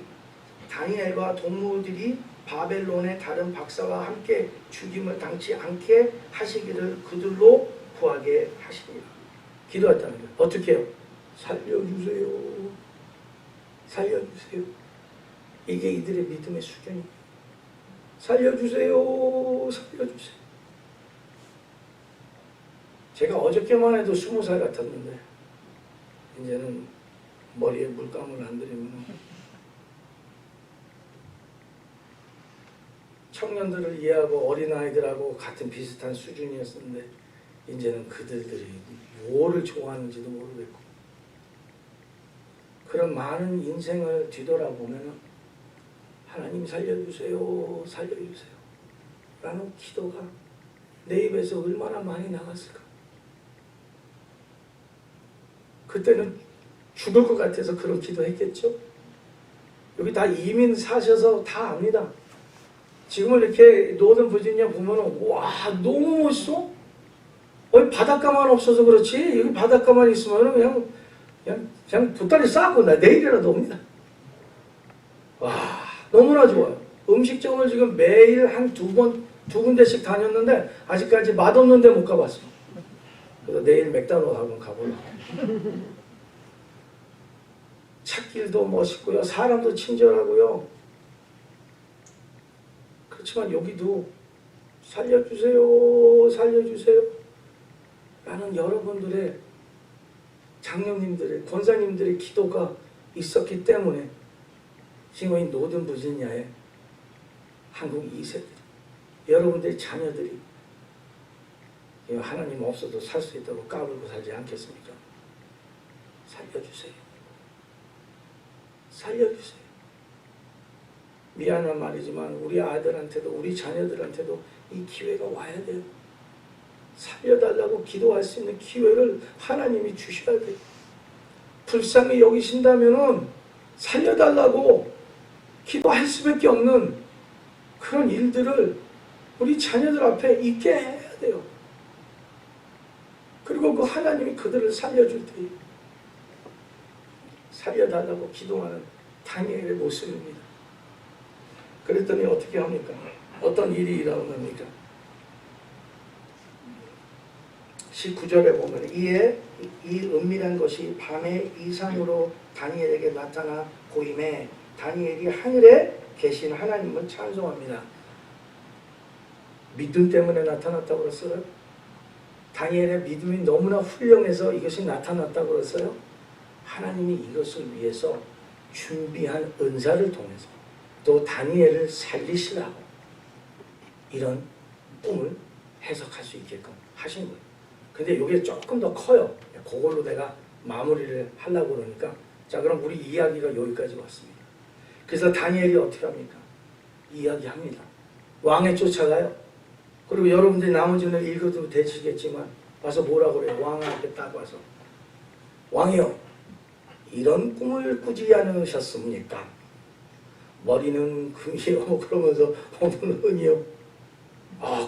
다니엘과 동무들이 바벨론의 다른 박사와 함께 죽임을 당치 않게 하시기를 그들로 구하게 하십니다. 기도했다는 거예요. 어떻게 해요? 살려주세요. 살려주세요. 이게 이들의 믿음의 수준이에요. 살려주세요. 살려주세요. 제가 어저께만 해도 20살 같았는데 이제는 머리에 물감을 안 들이면 청년들을 이해하고 어린아이들하고 같은 비슷한 수준이었는데 이제는 그들이 뭐를 좋아하는지도 모르겠고 그런 많은 인생을 뒤돌아보면 하나님 살려주세요. 살려주세요. 라는 기도가 내 입에서 얼마나 많이 나갔을까. 그때는 죽을 것 같아서 그런 기도했겠죠. 여기 다 이민 사셔서 다 압니다. 지금은 이렇게 노던 버지니아 보면 와 너무 멋있어. 바닷가만 없어서 그렇지 여기 바닷가만 있으면 그냥 보따리 싸고 나 내일이라도 옵니다. 와 너무나 좋아요. 음식점을 지금 매일 한 두 군데씩 다녔는데 아직까지 맛없는 데 못 가봤어. 그래서 내일 맥다노 한번 가보려고. 찾길도 멋있고요. 사람도 친절하고요. 그렇지만 여기도 살려주세요. 살려주세요. 라는 여러분들의 장로님들의 권사님들의 기도가 있었기 때문에 지금 이 노든 버지니아의 한국 2세들 여러분들의 자녀들이 하나님 없어도 살 수 있다고 까불고 살지 않겠습니까? 살려주세요. 살려주세요. 미안한 말이지만 우리 아들한테도 우리 자녀들한테도 이 기회가 와야 돼요. 살려달라고 기도할 수 있는 기회를 하나님이 주셔야 돼요. 불쌍히 여기신다면은 살려달라고 기도할 수밖에 없는 그런 일들을 우리 자녀들 앞에 있게 해야 돼요. 그리고 그 하나님이 그들을 살려줄 때에 살려달라고 기도하는 다니엘의 모습입니다. 그랬더니 어떻게 합니까? 어떤 일이 일어납니까? 19절에 보면 이에 이 은밀한 것이 밤의 이상으로 다니엘에게 나타나 보임에 다니엘이 하늘에 계신 하나님을 찬송합니다. 믿음 때문에 나타났다고 그랬어요? 다니엘의 믿음이 너무나 훌륭해서 이것이 나타났다고 그랬어요? 하나님이 이것을 위해서 준비한 은사를 통해서 또 다니엘을 살리시라고 이런 꿈을 해석할 수 있게끔 하신 거예요. 근데 이게 조금 더 커요. 그걸로 내가 마무리를 하려고 그러니까 자 그럼 우리 이야기가 여기까지 왔습니다. 그래서 다니엘이 어떻게 합니까? 이야기합니다. 왕에 쫓아가요. 그리고 여러분들이 나머지는 읽어도 되시겠지만 와서 뭐라고 그래요? 왕 앞에 딱 와서 왕이요 이런 꿈을 꾸지 않으셨습니까? 머리는 금이요 그러면서 오늘은 은이요.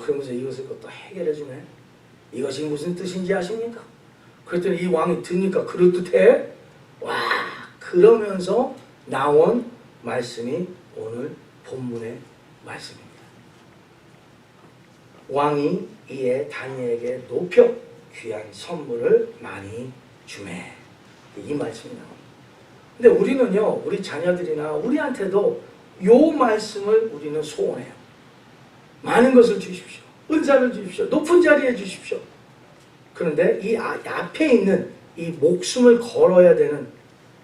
그러면서 이것을 또 해결해 주네. 이것이 무슨 뜻인지 아십니까? 그랬더니 이 왕이 듣니까 그럴듯해. 와 그러면서 나온 말씀이 오늘 본문의 말씀입니다. 왕이 이에 다니엘에게 높여 귀한 선물을 많이 주매. 이 말씀이 나옵니다. 근데 우리는요, 우리 자녀들이나 우리한테도 요 말씀을 우리는 소원해요. 많은 것을 주십시오. 은사를 주십시오. 높은 자리에 주십시오. 그런데 이 앞에 있는 이 목숨을 걸어야 되는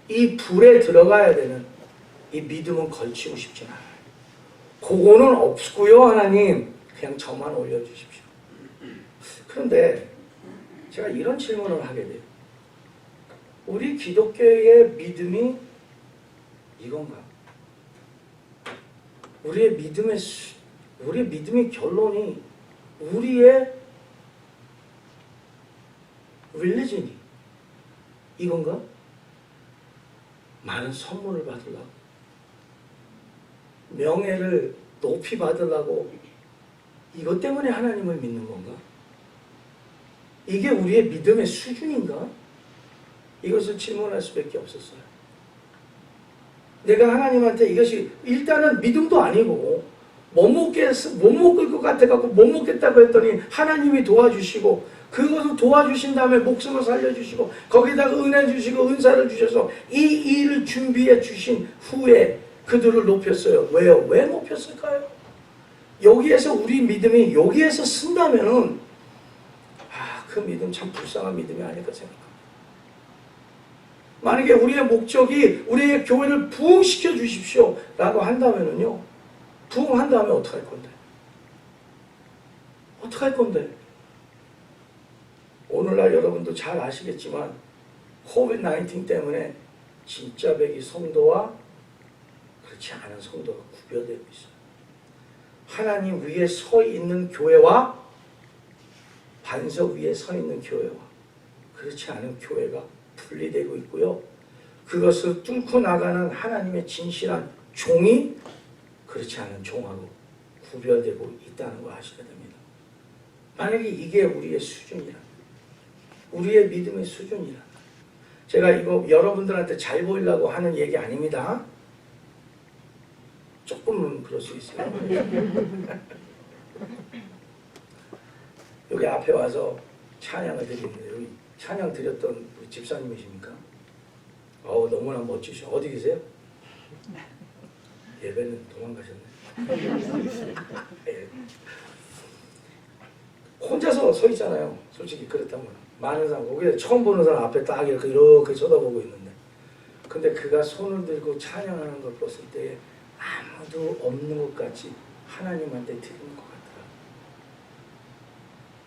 이 불에 들어가야 되는 이 믿음은 걸치고 싶진 않아요. 그거는 없고요, 하나님. 그냥 저만 올려주십시오. 그런데 제가 이런 질문을 하게 돼요. 우리 기독교의 믿음이 이건가? 우리의 믿음의 결론이 우리의 릴리전이 이건가? 많은 선물을 받으려고 명예를 높이 받으려고 이것 때문에 하나님을 믿는 건가? 이게 우리의 믿음의 수준인가? 이것을 질문할 수밖에 없었어요. 내가 하나님한테 이것이 일단은 믿음도 아니고 못 먹을 것 같아갖고 못 먹겠다고 했더니 하나님이 도와주시고 그것을 도와주신 다음에 목숨을 살려주시고 거기다가 은혜 주시고 은사를 주셔서 이 일을 준비해 주신 후에 그들을 높였어요. 왜요? 왜 높였을까요? 여기에서 우리 믿음이 여기에서 쓴다면은 그 믿음 참 불쌍한 믿음이 아닐까 생각합니다. 만약에 우리의 목적이 우리의 교회를 부흥시켜 주십시오 라고 한다면은요, 부흥한 다음에 어떻게 할 건데? 어떻게 할 건데? 오늘날 여러분도 잘 아시겠지만 코비드-19 때문에 진짜 백이 성도와 그렇지 않은 성도가 구별되고 있어요. 하나님 위에 서 있는 교회와 반석 위에 서 있는 교회와 그렇지 않은 교회가 분리되고 있고요. 그것을 뚫고 나가는 하나님의 진실한 종이 그렇지 않은 종하고 구별되고 있다는 걸 아셔야 됩니다. 만약에 이게 우리의 수준이라, 우리의 믿음의 수준이라, 제가 이거 여러분들한테 잘 보이려고 하는 얘기 아닙니다. 조금은 그럴 수 있어요. 여기 앞에 와서 찬양을 드리는데 여기 찬양 드렸던 우리 집사님이십니까? 너무나 멋지셔. 어디 계세요? 예배는 도망가셨네. 혼자서 서 있잖아요. 솔직히 그렇다면 많은 사람, 거기 처음 보는 사람 앞에 딱 이렇게 쳐다보고 있는데, 근데 그가 손을 들고 찬양하는 걸 봤을 때 아무도 없는 것 같이 하나님한테 드리는 것 같더라.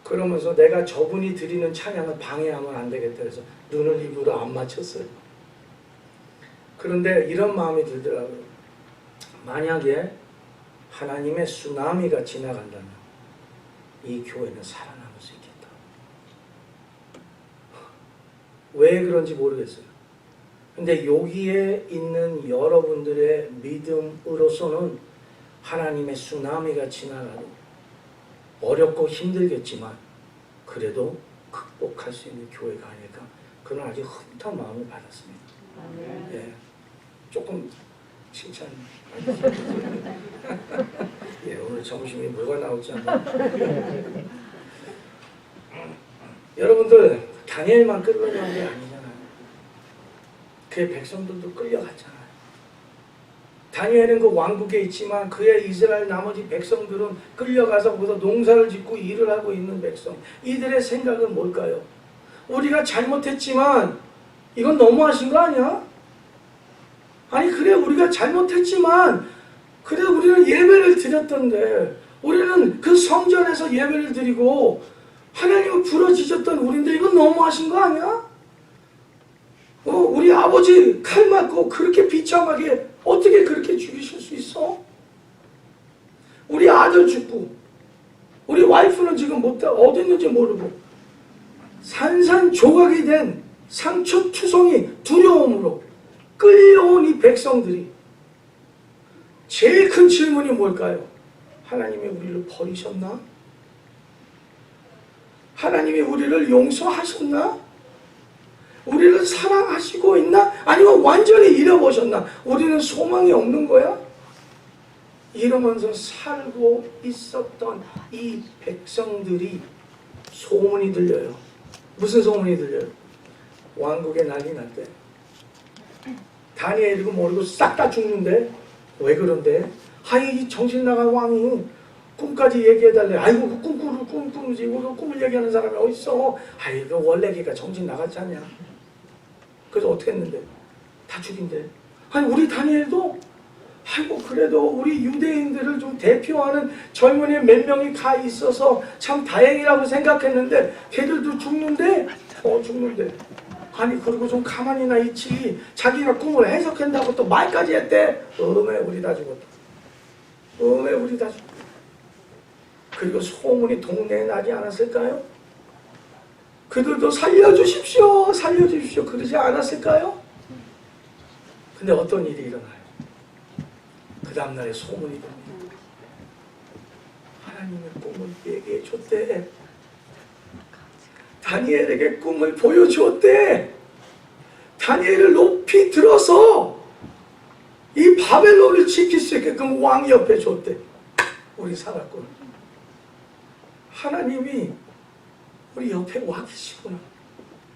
그러면서 내가 저분이 드리는 찬양을 방해하면 안 되겠다 해서 눈을 입으로 안 맞췄어요. 그런데 이런 마음이 들더라고요. 만약에 하나님의 쓰나미가 지나간다면 이 교회는 살아남을 수 있겠다. 왜 그런지 모르겠어요. 근데 여기에 있는 여러분들의 믿음으로서는 하나님의 쓰나미가 지나가도 어렵고 힘들겠지만 그래도 극복할 수 있는 교회가 아닐까, 그런 아주 흐뭇한 마음을 받았습니다. 예, 조금 칭찬. 예, 오늘 점심이 뭐가 나올지 한번. 여러분들 다니엘만 끌려간 게 아니잖아요. 그의 백성들도 끌려갔잖아요. 다니엘은 그 왕국에 있지만 그의 이스라엘 나머지 백성들은 끌려가서 거기서 농사를 짓고 일을 하고 있는 백성. 이들의 생각은 뭘까요? 우리가 잘못했지만 이건 너무하신 거 아니야? 아니 그래, 우리가 잘못했지만 그래 우리는 예배를 드렸던데, 우리는 그 성전에서 예배를 드리고 하나님을 부르짖었던 우리인데 이건 너무하신 거 아니야? 우리 아버지 칼 맞고 그렇게 비참하게 어떻게 그렇게 죽이실 수 있어? 우리 아들 죽고 우리 와이프는 지금 어디 있는지 모르고 산산조각이 된 상처투성이 두려움으로 끌려온 이 백성들이 제일 큰 질문이 뭘까요? 하나님이 우리를 버리셨나? 하나님이 우리를 용서하셨나? 우리를 사랑하시고 있나? 아니면 완전히 잃어버셨나? 우리는 소망이 없는 거야? 이러면서 살고 있었던 이 백성들이 소문이 들려요. 무슨 소문이 들려요? 왕국에 난리 날 때 다니엘이고 모르고 싹 다 죽는데 왜 그런데? 이 정신 나간 왕이 꿈까지 얘기해달래. 아이고 그 꿈꾸지. 그 꿈을 얘기하는 사람이 어딨어? 그 원래 걔가 정신 나갔지 않냐? 그래서 어떻게 했는데? 다 죽인대. 우리 다니엘도 그래도 우리 유대인들을 좀 대표하는 젊은이 몇 명이 가 있어서 참 다행이라고 생각했는데 걔들도 죽는데? 죽는데. 그리고 좀 가만히나 있지. 자기가 꿈을 해석한다고 또 말까지 했대. 우리 다 죽었다. 우리 다 죽었다. 그리고 소문이 동네에 나지 않았을까요? 그들도 살려주십시오 그러지 않았을까요? 근데 어떤 일이 일어나요? 그 다음날에 소문이 됩니다. 하나님의 꿈을 얘기해 줬대. 다니엘에게 꿈을 보여주었대. 다니엘을 높이 들어서 이 바벨론을 지킬 수 있게끔 왕 옆에 줬대. 우리 사람꾼. 하나님이 우리 옆에 와 계시구나.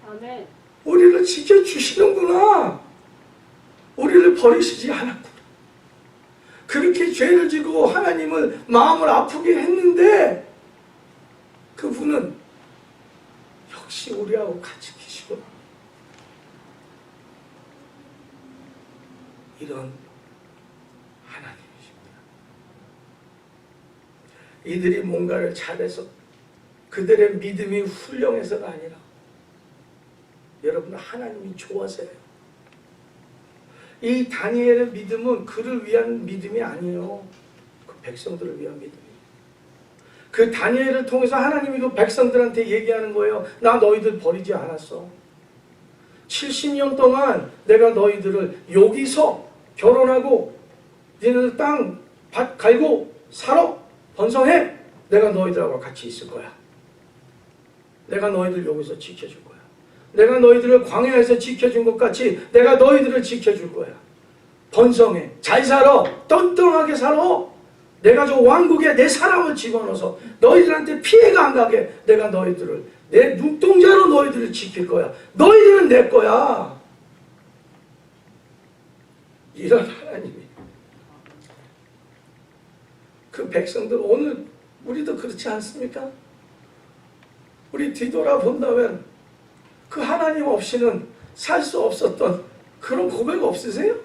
아멘. 우리를 지켜주시는구나. 우리를 버리시지 않았구나. 그렇게 죄를 지고 하나님을 마음을 아프게 했는데 그분은 역시 우리하고 같이 계시구나. 이런 하나님이십니다. 이들이 뭔가를 잘해서 그들의 믿음이 훌륭해서가 아니라 여러분 하나님이 좋아서요. 이 다니엘의 믿음은 그를 위한 믿음이 아니에요. 그 백성들을 위한 믿음이에요. 그 다니엘을 통해서 하나님이 그 백성들한테 얘기하는 거예요. 나 너희들 버리지 않았어. 70년 동안 내가 너희들을 여기서 결혼하고 너희들 땅 밭 갈고 살아 번성해. 내가 너희들하고 같이 있을 거야. 내가 너희들 여기서 지켜줄 거야. 내가 너희들을 광야에서 지켜준 것 같이 내가 너희들을 지켜줄 거야. 번성해. 잘 살아. 떤떤하게 살아. 내가 저 왕국에 내 사람을 집어넣어서 너희들한테 피해가 안 가게 내가 너희들을 내 눈동자로 너희들을 지킬 거야. 너희들은 내 거야. 이런 하나님이. 그 백성들 오늘 우리도 그렇지 않습니까? 우리 뒤돌아본다면 그 하나님 없이는 살 수 없었던 그런 고백 없으세요?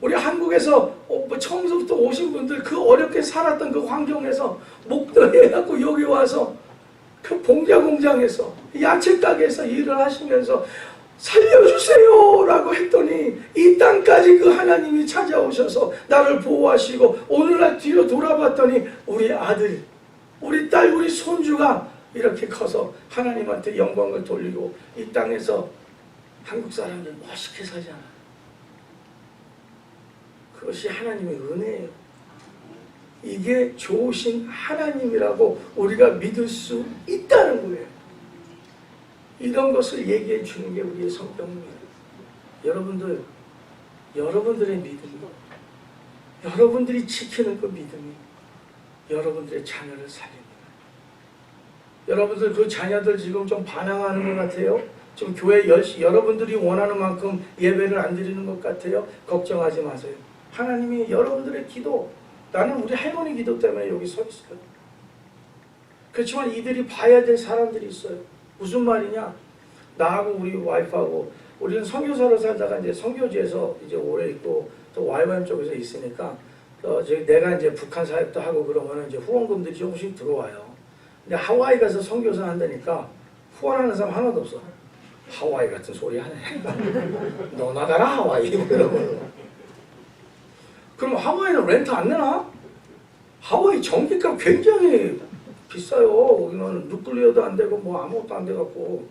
우리 한국에서 처음부터 오신 분들 그 어렵게 살았던 그 환경에서 목도리 해갖고 여기 와서 그 봉자 공장에서 야채 가게에서 일을 하시면서 살려주세요 라고 했더니 이 땅까지 그 하나님이 찾아오셔서 나를 보호하시고 오늘날 뒤로 돌아봤더니 우리 아들, 우리 딸, 우리 손주가 이렇게 커서 하나님한테 영광을 돌리고 이 땅에서 한국 사람들 멋있게 살잖아. 그것이 하나님의 은혜예요. 이게 좋으신 하나님이라고 우리가 믿을 수 있다는 거예요. 이런 것을 얘기해 주는 게 우리의 성경입니다. 여러분들, 여러분들의 믿음이, 여러분들이 지키는 그 믿음이 여러분들의 자녀를 살립니다. 여러분들 그 자녀들 지금 좀 반항하는 것 같아요. 지금 교회 여러분들이 원하는 만큼 예배를 안 드리는 것 같아요. 걱정하지 마세요. 하나님이 여러분들의 기도, 나는 우리 할머니 기도 때문에 여기 서 있어요. 그렇지만 이들이 봐야 될 사람들이 있어요. 무슨 말이냐? 나하고 우리 와이프하고 우리는 선교사로 살다가 이제 선교지에서 이제 오래 있고 또 YWAM 쪽에서 있으니까 내가 이제 북한 사역도 하고 그러면 이제 후원금들이 조금씩 들어와요. 근데 하와이 가서 선교사 한다니까 후원하는 사람 하나도 없어. 하와이 같은 소리 하네. 너 나가라 하와이. 그럼 하와이는 렌트 안 내나? 하와이 전기값 굉장히 비싸요. 거기는 누클리어도 안 되고 뭐 아무것도 안 돼갖고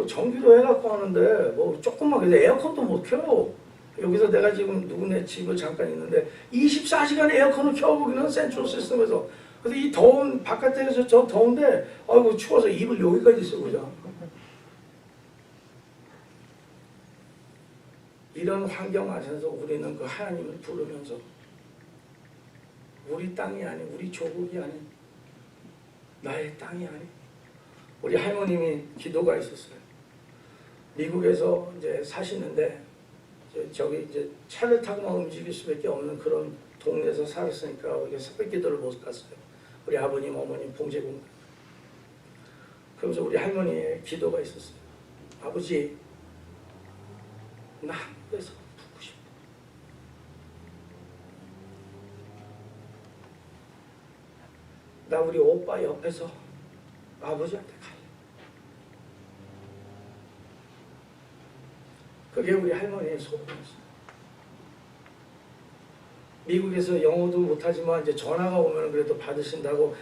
전기도 해갖고 하는데 뭐 조금만 그래도 에어컨도 못 켜요. 여기서 내가 지금 누구네 집을 잠깐 있는데 24시간 에어컨을 켜보기는 센트럴 시스템에서. 그래서 이 더운 바깥에서 저 더운데 아이고 추워서 이불 여기까지 쓰고 자. 이런 환경 안에서 우리는 그 하나님을 부르면서 우리 땅이 아닌 우리 조국이 아닌 나의 땅이 아닌 우리 할머님이 기도가 있었어요. 미국에서 이제 사시는데 저기 이제 차를 타고만 움직일 수밖에 없는 그런 동네에서 살았으니까 이게 새벽 기도를 못 갔어요. 우리 아버님, 어머님, 봉제공. 그러면서 우리 할머니의 기도가 있었어요. 아버지, 나 한국에서 붙고 싶어. 나 우리 오빠 옆에서 아버지한테 갈래. 그게 우리 할머니의 소원이었어요. 미국에서 영어도 못하지만 이제 전화가 오면 그래도 받으신다고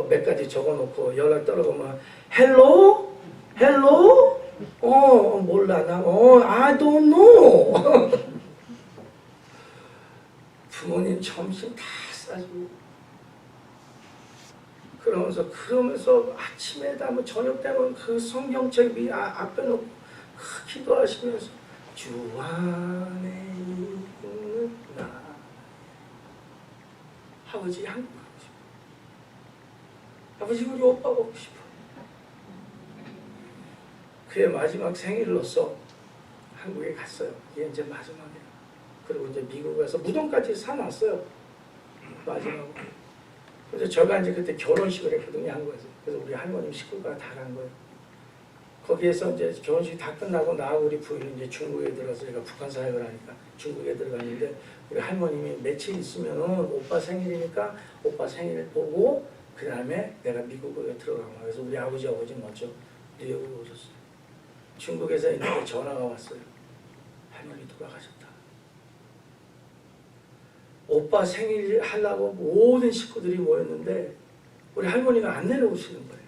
몇 가지 적어놓고 연락 떨어보면 헬로? 헬로? 몰라 나 I don't know. 부모님 점심 다 싸주고 그러면서 아침에 다 뭐 저녁 되면 그 성경책 앞에 놓고 기도하시면서 주 안에 있는 나. 아버지 한국 가고 싶어. 아버지 우리 오빠 보고 싶어. 그의 마지막 생일로서 한국에 갔어요. 이게 이제 마지막이에요. 그리고 이제 미국 가서 무덤까지 사놨어요. 마지막으로. 그래서 제가 이제 그때 결혼식을 했거든요, 한국에서. 그래서 우리 할머님 식구가 다 간 거예요. 거기에서 이제 결혼식이 다 끝나고 나하고 우리 부인은 이제 중국에 들어서 제가 북한 사역을 하니까 중국에 들어갔는데 우리 할머님이 며칠 있으면은 오빠 생일이니까 오빠 생일 보고 그 다음에 내가 미국에 들어간 거예요. 그래서 우리 아버지 먼저 뉴욕으로 오셨어요. 중국에서 있는데 전화가 왔어요. 할머니 돌아가셨다. 오빠 생일 하려고 모든 식구들이 모였는데 우리 할머니가 안 내려오시는 거예요.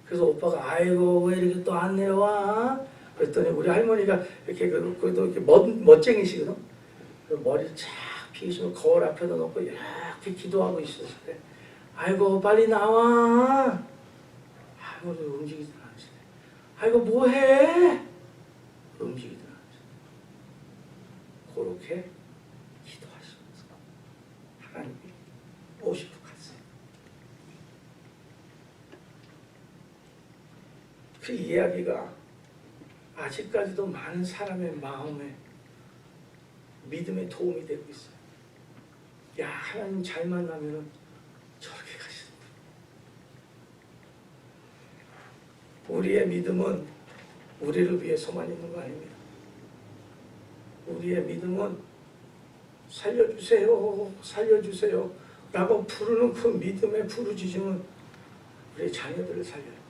그래서 오빠가 아이고 왜 이렇게 또 안 내려와? 그랬더니 우리 할머니가 이렇게 그래도 이렇게 멋쟁이시거든. 머리를 쫙 피시고 거울 앞에다 놓고 이렇게 기도하고 있었을 때 아이고 빨리 나와. 할머니 움직이지 않으시네. 아이고 뭐해? 움직이지 않으시네. 그렇게 기도하시면서 하나님이 오시고 갔어요. 그 이야기가 아직까지도 많은 사람의 마음에 믿음에 도움이 되고 있어요. 야, 하나님 잘 만나면 저렇게 가시는구나. 우리의 믿음은 우리를 위해서만 있는 거 아닙니다. 우리의 믿음은 살려주세요, 살려주세요 라고 부르는 그 믿음의 부르짖음은 우리의 자녀들을 살려요.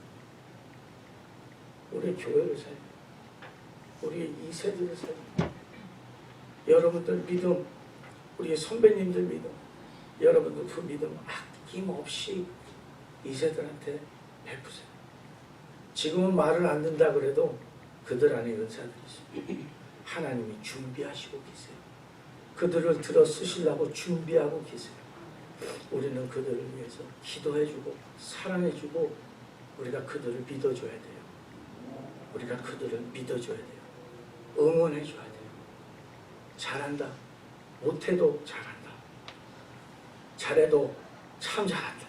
우리의 교회를 살려요. 우리의 2세들을 살려요. 여러분들 믿음, 우리의 선배님들 믿음, 여러분들 그 믿음 아낌없이 2세들한테 베푸세요. 지금은 말을 안 듣는다 그래도 그들 안에 은사들이 있어요. 하나님이 준비하시고 계세요. 그들을 들어 쓰시려고 준비하고 계세요. 우리는 그들을 위해서 기도해주고 사랑해주고 우리가 그들을 믿어줘야 돼요. 우리가 그들을 믿어줘야 돼요. 응원해줘야 돼요. 잘한다. 못해도 잘한다. 잘해도 참 잘한다.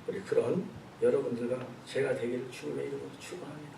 우리 그런 여러분들과 제가 되기를 주님의 이름으로 축원합니다.